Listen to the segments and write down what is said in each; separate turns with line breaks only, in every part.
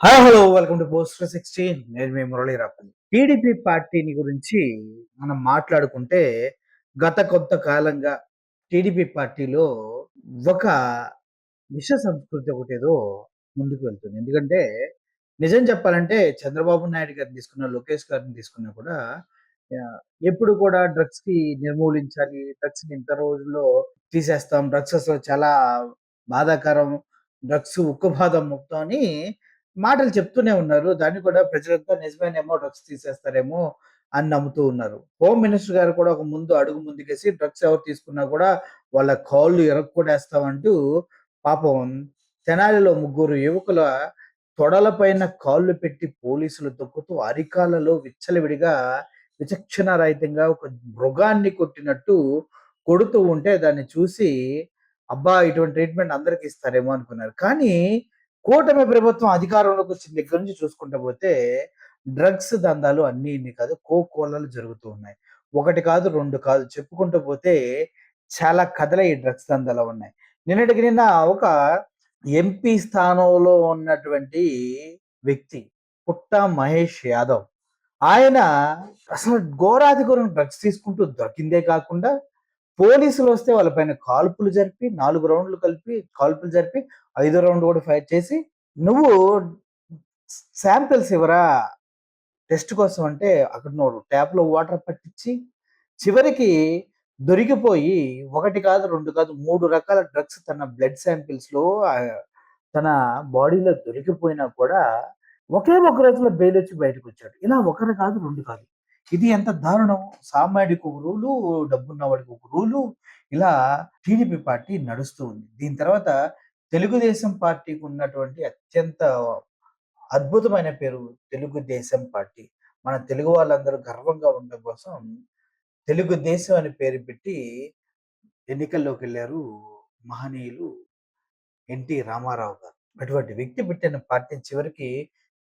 Hi hello welcome to poster 16. నేను మీ మురళీరాపల్లి. TDP పార్టీని గురించి మనం మాట్లాడుకుంటే గత కొంతకాలంగా టీడీపీ పార్టీలో ఒక విష సంస్కృతి ఒకటేదో ముందుకు వెళ్తుంది. ఎందుకంటే నిజం చెప్పాలంటే చంద్రబాబు నాయుడు గారిని తీసుకున్న, లోకేష్ గారిని తీసుకున్నా కూడా ఎప్పుడు కూడా డ్రగ్స్‌కి నిర్మూలించాలి. డ్రగ్స్‌ని ఇంత రోజుల్లో తీసేస్తాం. డ్రగ్స్ అసలు చాలా బాధాకరం. డ్రగ్స్ ఉక్కుపాదం ముక్తం అని మాటలు చెప్తూనే ఉన్నారు. దాన్ని కూడా ప్రజలంతా నిజమేనేమో డ్రగ్స్ తీసేస్తారేమో అని నమ్ముతూ ఉన్నారు. హోమ్ మినిస్టర్ గారు కూడా ఒక అడుగు ముందుకేసి డ్రగ్స్ ఎవరు తీసుకున్నా కూడా వాళ్ళ కాళ్ళు ఇరక్కొట్టేస్తామంటూ పాపం తెనాలిలో ముగ్గురు యువకుల తొడల పైన కాళ్ళు పెట్టి పోలీసులు తొక్కుతూ అరికాళ్ళలో విచ్చలవిడిగా విచక్షణారహితంగా ఒక మృగాన్ని కొట్టినట్టు కొడుతూ ఉంటే దాన్ని చూసి అబ్బా! ఇటువంటి ట్రీట్‌మెంట్ అందరికి ఇస్తారేమో అనుకున్నారు. కానీ కూటమి ప్రభుత్వం అధికారంలోకి వచ్చిన దగ్గర నుంచి చూసుకుంటూ పోతే డ్రగ్స్ దందాలు అన్నీ ఇన్ని కాదు కోకొల్లలు జరుగుతూ ఉన్నాయి. ఒకటి కాదు, 2 కాదు చెప్పుకుంటూ పోతే చాలా కథలే ఈ డ్రగ్స్ దందాలో ఉన్నాయి. నిన్నటికి నిన్న ఒక ఎంపీ స్థానంలో ఉన్నటువంటి వ్యక్తి పుట్ట మహేష్ యాదవ్. ఆయన అసలు ఘోరాతి ఘోరం డ్రగ్స్ తీసుకుంటూ దొరికిందే కాకుండా పోలీసులొస్తే వాళ్ళ పైన కాల్పులు జరిపి 4 రౌండ్‌లు కలిపి కాల్పులు జరిపి, ఐదో రౌండ్ కూడా ఫైర్ చేసి, "నువ్వు శాంపిల్స్ ఇవ్వరా టెస్ట్ కోసం" అంటే అక్కడ ట్యాప్‌లో వాటర్ పట్టించి, చివరికి దొరికిపోయి 1 కాదు, 2 కాదు 3 రకాల డ్రగ్స్ తన బ్లడ్ శాంపిల్స్‌లో తన బాడీలో దొరికిపోయినా కూడా ఒకే ఒక రోజులో బెయిలొచ్చి బయటకొచ్చాడు. ఇలా ఒకరు కాదు, 2 కాదు. ఇది ఎంత దారుణం! సామాన్యుడికి ఒక రూలు, డబ్బున్నవాడికి ఒక రూలు, ఇలా టీడీపీ పార్టీ నడుస్తూ ఉంది. దీని తర్వాత తెలుగుదేశం పార్టీకి ఉన్నటువంటి అత్యంత అద్భుతమైన పేరు తెలుగుదేశం పార్టీ. మన తెలుగు వాళ్ళందరూ గర్వంగా ఉండడం కోసం తెలుగుదేశం అని పేరు పెట్టి ఎన్నికల్లోకెళ్లారు మహనీయులు ఎన్టీ రామారావు గారు. అటువంటి వ్యక్తి పెట్టిన పార్టీని చివరికి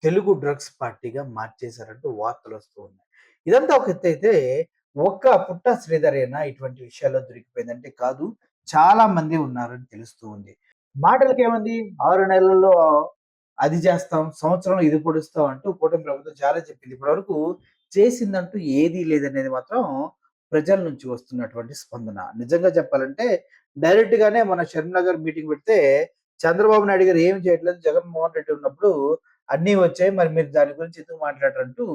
తెలుగు డ్రగ్స్ పార్టీగా మార్చేశారంటూ వార్తలొస్తూ ఉన్నాయి. ఇదంతా ఒక ఎత్తైతే, ఒక్క పుట్ట శ్రీధరేనా ఇటువంటి విషయాల్లో దొరికిపోయిందంటే కాదు. చాలా మంది ఉన్నారని తెలుస్తూ ఉంది. మాటలకేముంది 6 నెలల్లో అది చేస్తాం, సంవత్సరంలో ఇది పొడుస్తాం అంటూ కూటమి ప్రభుత్వం చాలా చెప్పింది. ఇప్పటివరకు చేసిందంటూ ఏదీ లేదనేది మాత్రం ప్రజల నుంచి వస్తున్నటువంటి స్పందన. నిజంగా చెప్పాలంటే డైరెక్ట్‌గానే మన షర్మిల గారు మీటింగ్ పెడితే చంద్రబాబు నాయుడు గారు ఏమి చేయట్లేదు. జగన్మోహన్ రెడ్డి ఉన్నప్పుడు అన్నీ వచ్చాయి. మరి మీరు దాని గురించి ఎందుకు మాట్లాడరంటూ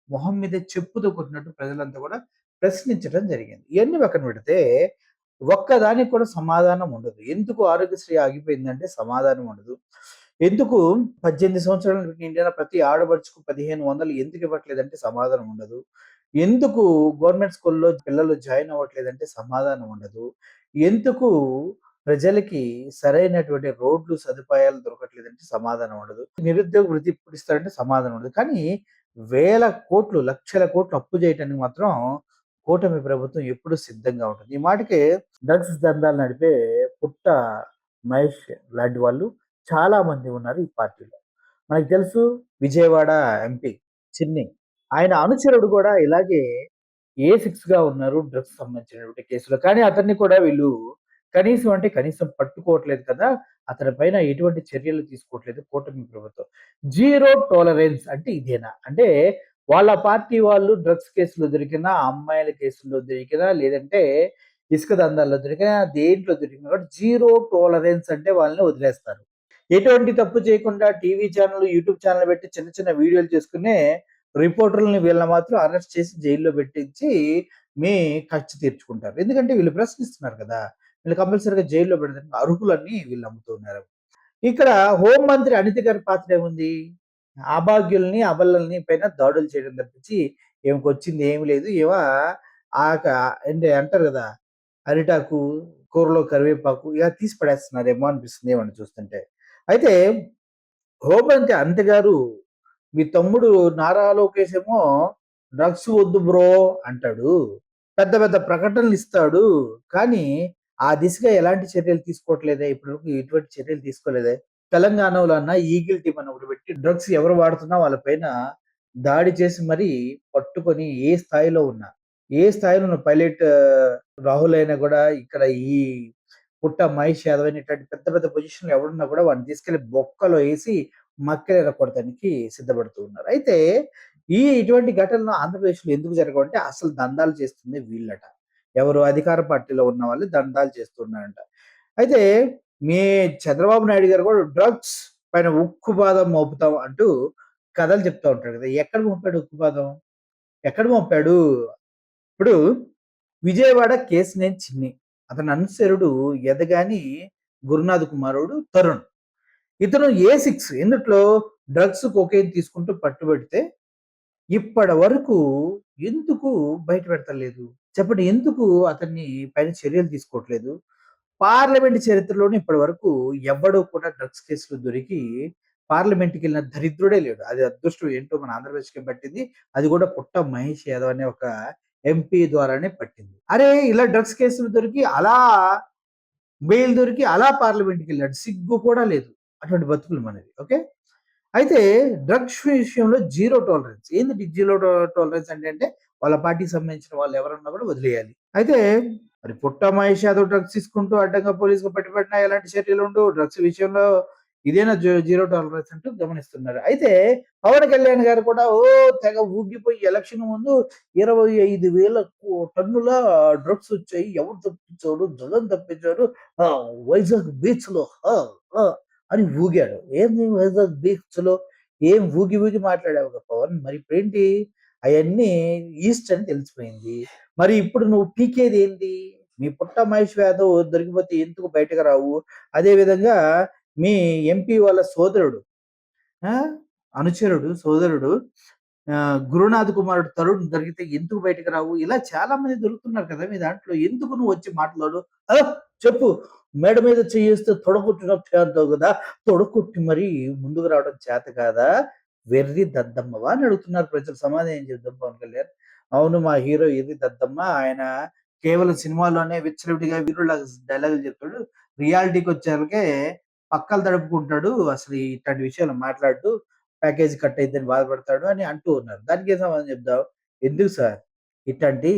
మొహం మీదే చెప్పుతో కొట్టినట్టు ప్రజలంతా కూడా ప్రశ్నించడం జరిగింది. ఇయన్నీ పక్కన పెడితే ఒక్కదానికి కూడా సమాధానం ఉండదు. ఎందుకు ఆరోగ్యశ్రీ ఆగిపోయిందంటే సమాధానం ఉండదు. ఎందుకు 18 సంవత్సరాలు నిండిన ప్రతి ఆడపడుచుకు 1500 ఎందుకు ఇవ్వట్లేదంటే సమాధానం ఉండదు. ఎందుకు గవర్నమెంట్ స్కూల్‌లో పిల్లలు జాయిన్ అవ్వట్లేదంటే సమాధానం ఉండదు. ఎందుకు ప్రజలకి సరైనటువంటి రోడ్లు, సదుపాయాలు దొరకట్లేదంటే సమాధానం ఉండదు. నిరుద్యోగ వృత్తి ఎప్పుడు ఇస్తారంటే సమాధానం ఉండదు. కానీ వేల కోట్లు, లక్షల కోట్లు అప్పు చేయటానికి మాత్రం కూటమి ప్రభుత్వం ఎప్పుడు సిద్ధంగా ఉంటుంది. ఈ మాటకి డ్రగ్స్ దందాలు నడిపే పుట్ట మహేష్ లాంటి వాళ్ళు చాలా మంది ఉన్నారు ఈ పార్టీలో. మనకు తెలుసు విజయవాడ ఎంపీ చిన్ని. ఆయన అనుచరుడు కూడా ఇలాగే ఏ6గా ఉన్నారు డ్రగ్స్ సంబంధించినటువంటి కేసులో. కానీ అతన్ని కూడా వీళ్ళు కనీసం అంటే కనీసం పట్టుకోవట్లేదు కదా! అతని పైన ఎటువంటి చర్యలు తీసుకోవట్లేదు కూటమి ప్రభుత్వం. జీరో టాలరెన్స్ అంటే ఇదేనా? అంటే వాళ్ళ పార్టీ వాళ్ళు డ్రగ్స్ కేసులో దొరికినా, అమ్మాయిల కేసుల్లో దొరికినా, లేదంటే ఇసుక దందాల్లో దొరికినా, దేంట్లో దొరికినా కూడా జీరో టాలరెన్స్ అంటే వాళ్ళని వదిలేస్తారు. ఎటువంటి తప్పు చేయకుండా టీవీ ఛానెల్, యూట్యూబ్ ఛానెల్ పెట్టి చిన్న చిన్న వీడియోలు చేసుకునే రిపోర్టర్‌లని వీళ్ళని మాత్రం అరెస్ట్ చేసి జైల్లో పెట్టించి మీ కక్ష తీర్చుకుంటారు. ఎందుకంటే వీళ్ళు ప్రశ్నిస్తున్నారు కదా! వీళ్ళు కంపల్సరీగా జైల్లో పెడతానికి అర్హులని వీళ్ళు నమ్ముతున్నారు. ఇక్కడ హోం మంత్రి అనిత గారి పాత్ర ఏముంది? అభాగ్యుల్ని, అబలల్ని పైన దాడులు చేయడం తప్పించి ఈమెకొచ్చింది ఏమి లేదు. ఆక ఏంటి అంటారు కదా! అరిటాకు, కూరలో కరివేపాకు ఇలా తీసి పడేస్తున్నారేమో అనిపిస్తుంది ఈమెను చూస్తుంటే. అయితే హోంమంత్రి అనిత గారు, మీ తమ్ముడు నారా లోకేష్ ఏమో డ్రగ్స్ వద్దు బ్రో అంటాడు. పెద్ద పెద్ద ప్రకటనలిస్తాడు. కానీ ఆ దిశగా ఎలాంటి చర్యలు తీసుకోవట్లేదే. ఇప్పటివరకు ఎటువంటి చర్యలు తీసుకోలేదే. తెలంగాణలో అన్న ఈగిల్ టీమ్ అని ఒకటి పెట్టి డ్రగ్స్ ఎవరు వాడుతున్నా వాళ్ళ పైన దాడి చేసి మరీ పట్టుకొని ఏ స్థాయిలో ఉన్న పైలట్ రాహుల్ అయినా కూడా ఇక్కడ ఈ పుట్ట మహేష్ యాదవ్ అని ఇట్లాంటి పెద్ద పెద్ద పొజిషన్‌లో ఎవడున్నా కూడా వాడిని తీసుకెళ్ళి బొక్కలో ఏసి మక్కలు ఎరగొట్టడానికి సిద్ధపడుతూ ఉన్నారు. అయితే ఇటువంటి ఘటనలు ఆంధ్రప్రదేశ్‌లో ఎందుకు జరగవంటే అసలు దందాలు చేస్తుంది వీళ్ళట. ఎవరు అధికార పార్టీలో ఉన్న వాళ్ళు దందాలు చేస్తున్నారంట. అయితే మీ చంద్రబాబు నాయుడు గారు కూడా డ్రగ్స్ పైన ఉక్కుపాదం మోపుతాం అంటూ కథలు చెప్తా ఉంటాడు కదా! ఎక్కడ మోపాడు ఉక్కుపాదం? ఎక్కడ మోపాడు? ఇప్పుడు విజయవాడ కేశినేని చిన్ని. అతని అనుచరుడు ఎదగాని గురునాథ్ కుమారుడు తరుణ్. ఇతను ఏ6 ఇందుట్లో డ్రగ్స్, కొకైన్ తీసుకుంటూ పట్టుబడితే ఇప్పటి వరకు ఎందుకు బయట పెడతలేదు? చెప్పండి. ఎందుకు అతన్ని పైన చర్యలు తీసుకోవట్లేదు? పార్లమెంట్ చరిత్రలోనే ఇప్పటి వరకు ఎవ్వడు కూడా డ్రగ్స్ కేసులో దొరికి పార్లమెంట్‌కెళ్ళిన దరిద్రుడే లేడు. అది అదృష్టం ఏంటో మన ఆంధ్రప్రదేశ్‌కే పట్టింది. అది కూడా పుట్ట మహేష్ యాదవ్ అనే ఒక ఎంపీ ద్వారానే పట్టింది. అరే! ఇలా డ్రగ్స్ కేసులు దొరికి అలా బెయిల్ దొరికి అలా పార్లమెంట్‌కెళ్ళాడు. సిగ్గు కూడా లేదు. అటువంటి బతుకులు మనవి. ఓకే. అయితే డ్రగ్స్ విషయంలో జీరో టాలరెన్స్. ఏంది జీరో టాలరెన్స్ అంటే వాళ్ళ పార్టీకి సంబంధించిన వాళ్ళు ఎవరన్నా కూడా వదిలేయాలి. అయితే మరి పుట్ట మహేష్ యాదవ్ డ్రగ్స్ తీసుకుంటూ అడ్డంగా పోలీసులు పట్టుబడినా ఎలాంటి చర్యలుండవు. డ్రగ్స్ విషయంలో ఇదేనా జీరో టాలరెన్స్ అంటూ గమనిస్తున్నారు. అయితే పవన్ కళ్యాణ్ గారు కూడా తెగ ఊగిపోయి ఎలక్షన్ ముందు 25,000 టన్నుల డ్రగ్స్ వచ్చాయి. ఎవరు తప్పించాడు? జగన్ తప్పించాడు. వైజాగ్ బీచ్‌లో ఆ! ఆ! అని ఊగాడు. ఏంది వైజాగ్ బీచ్‌లో ఏం ఊగి ఊగి మాట్లాడావుగా పవన్. మరి ఇప్పుడేంటి? అయన్నీ ఈస్ట్ అని తెలిసిపోయింది. మరి ఇప్పుడు నువ్వు పీకేదేంటి? మీ పుట్ట మహేష్ యాదవ్ దొరికిపోతే ఎందుకు బయటకు రావు? అదే విధంగా మీ ఎంపీ వాళ్ళ సోదరుడు ఆ! అనుచరుడు, సోదరుడు గురునాథ్ కుమారుడు తరుణ్ దొరికితే ఎందుకు బయటకు రావు? ఇలా చాలా మంది దొరుకుతున్నారు కదా! మీ దాంట్లో. ఎందుకు నువ్వు వచ్చి మాట్లాడు? ఆ! చెప్పు. మేడ మీద చెయ్యేస్తే తొడగొట్టినట్టే అంటావు గదా! తొడగొట్టి మరి ముందుకు రావడం చేత కాదా? వెర్రి దద్దమ్మవా అని అడుగుతున్నారు ప్రజలు. సమాధానం ఏం చెప్దాం పవన్ కళ్యాణ్? అవును. మా హీరో ఎర్రి దద్దమ్మ. ఆయన కేవలం సినిమాలోనే విచ్చలవిడిగా వీరుల్లాగా డైలాగులు చెప్తాడు. రియాలిటీకొచ్చేసరికే పక్కలు తడుపుకుంటాడు. అసలు ఇట్లాంటి విషయాలు మాట్లాడడు. ప్యాకేజ్ కట్ అయిద్దని బాధపడతాడు అని అంటూ ఉన్నారు. దానికేం సమాధానం చెప్తావు? ఎందుకు సార్? ఇట్లాంటి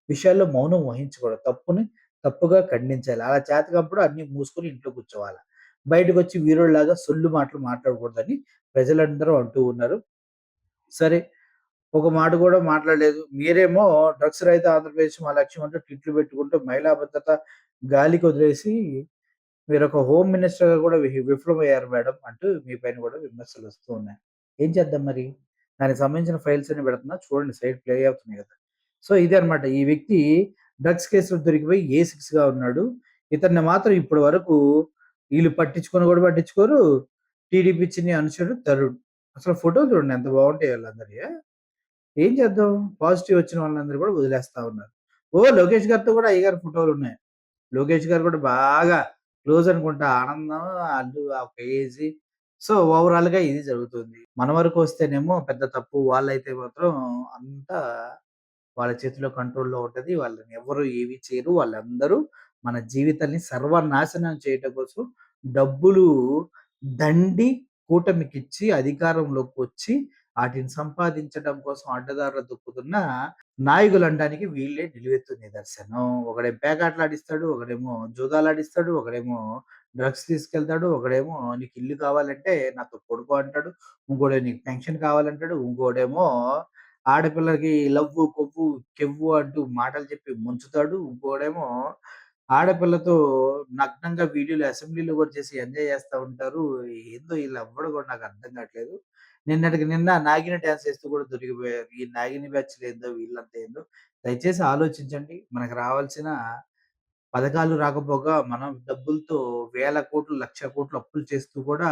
విషయాల్లో మౌనం వహించకూడదు. తప్పుని తప్పుగా ఖండించాలి. అలా చేతకానప్పుడు అన్నీ మూసుకొని ఇంట్లో కూర్చోవాల. బయటకొచ్చి వీరుల్లాగా సొల్లు మాటలు మాట్లాడకూడదని ప్రజలందరూ అంటూ ఉన్నారు. సరే. ఒక మాట కూడా మాట్లాడలేదు. మీరేమో డ్రగ్స్ రహిత ఆంధ్రప్రదేశ్ మా లక్ష్యం అంటూ ట్వీట్లు పెట్టుకుంటూ మహిళా భద్రత గాలికొదిలేసి మీరొక హోమ్ మినిస్టర్‌గా కూడా విఫలమయ్యారు మేడం అంటూ మీ పైన కూడా విమర్శలొస్తూ ఉన్నాయి. ఏం చేద్దాం మరి? దానికి సంబంధించిన ఫైల్స్ అన్ని పెడుతున్నా చూడండి సైడ్ ప్లే అవుతున్నాయి కదా! సో, ఇదే అన్నమాట. ఈ వ్యక్తి డ్రగ్స్ కేసులో దొరికిపోయి ఏ6గా ఉన్నాడు. ఇతన్ని మాత్రం ఇప్పటి వరకు ఈళ్ళు పట్టించుకొని కూడా పట్టించుకోరు. టీడీపీ చిన్ని అనుచరుడు తరుణ్. అసలు ఫోటోలు చూడండి ఎంత బాగుంటాయో ఆళ్ళందరియి. ఏం చేద్దాం? పాజిటివ్ వచ్చిన వాళ్ళందరూ కూడా వదిలేస్తా ఉన్నారు. లోకేష్ గారితో కూడా అయ్యగారి ఫోటోలున్నాయి. లోకేష్ గారు కూడా బాగా క్లోజ్ అనుకుంటా. ఆనందం ఆళ్ళు ఒక ఏజీ. సో, ఓవరాల్‌గా ఇది జరుగుతుంది. మన వరకు వస్తేనేమో పెద్ద తప్పు. వాళ్ళైతే మాత్రం అంతా వాళ్ళ చేతిలో కంట్రోల్‌లో ఉంటది. వాళ్ళని ఎవ్వరు ఏమి చేయరు. వాళ్ళందరూ మన జీవితాల్ని సర్వనాశనం చేయటం కోసం డబ్బులు దండి కూటమికిచ్చి అధికారంలోకొచ్చి ఆటిని సంపాదించడం కోసం అడ్డదారులు తొక్కుతున్న నాయకులనడానికి వీళ్ళే నిలువెత్తు నిదర్శనం. ఒకడేమో పేకాటలాడిస్తాడు, ఒకడేమో జూదాలాడిస్తాడు, ఒకడేమో డ్రగ్స్ తీసుకెళ్తాడు, ఒకడేమో నీకు ఇల్లు కావాలంటే నాతో పడుకో అంటాడు, ఇంకోడేమో నీకు పెన్షన్ కావాలంటాడు, ఇంకోడేమో ఆడపిల్లకి లవ్వు, కొవ్వు, కెవ్వు అంటూ మాటలు చెప్పి ముంచుతాడు. ఇంకోడేమో ఆడపిల్లతో నగ్నంగా వీడియోలు అసెంబ్లీలో కూడా చేసి ఎంజాయ్ చేస్తా ఉంటారు. ఏందో ఈళ్ళెవ్వడు కూడా నాకు అర్థం కావట్లేదు. నిన్నటికి నిన్న నాగిని డాన్స్ ఏస్తూ కూడా దొరికిపోయారు. ఈ నాగిని బ్యాచ్‌లేందో వీళ్ళంతా ఏందో దయచేసి ఆలోచించండి. మనకు రావాల్సిన పథకాలు రాకపోగా మనం డబ్బులతో వేల కోట్లు, లక్ష కోట్లు అప్పులు చేస్తూ కూడా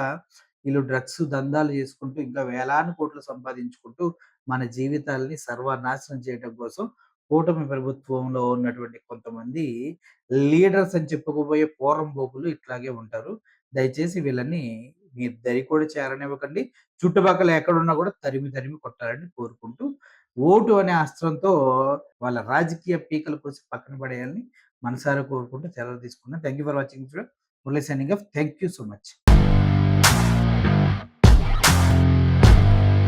ఈళ్ళు డ్రగ్స్ దందాలు చేసుకుంటూ ఇంకా వేలాను కోట్లు సంపాదించుకుంటూ మన జీవితాల్ని సర్వనాశనం చేయడం కోసం కూటమి ప్రభుత్వంలో ఉన్నటువంటి కొంతమంది లీడర్స్ అని చెప్పుకోబోయే పోరంబోకులు ఇట్లాగే ఉంటారు. దయచేసి వీళ్ళని మీ దరి కూడా చేరనివ్వకండి. చుట్టుపక్కల ఎక్కడున్నా కూడా తరిమి తరిమి కొట్టాలని కోరుకుంటూ, ఓటు అనే అస్త్రంతో వాళ్ళ రాజకీయ పీకల కోసి పక్కన పడేయాలని మనసారా కోరుకుంటూ సెలవు తీసుకున్నాను. Thank you for watching. Murali signing off. Thank you so much.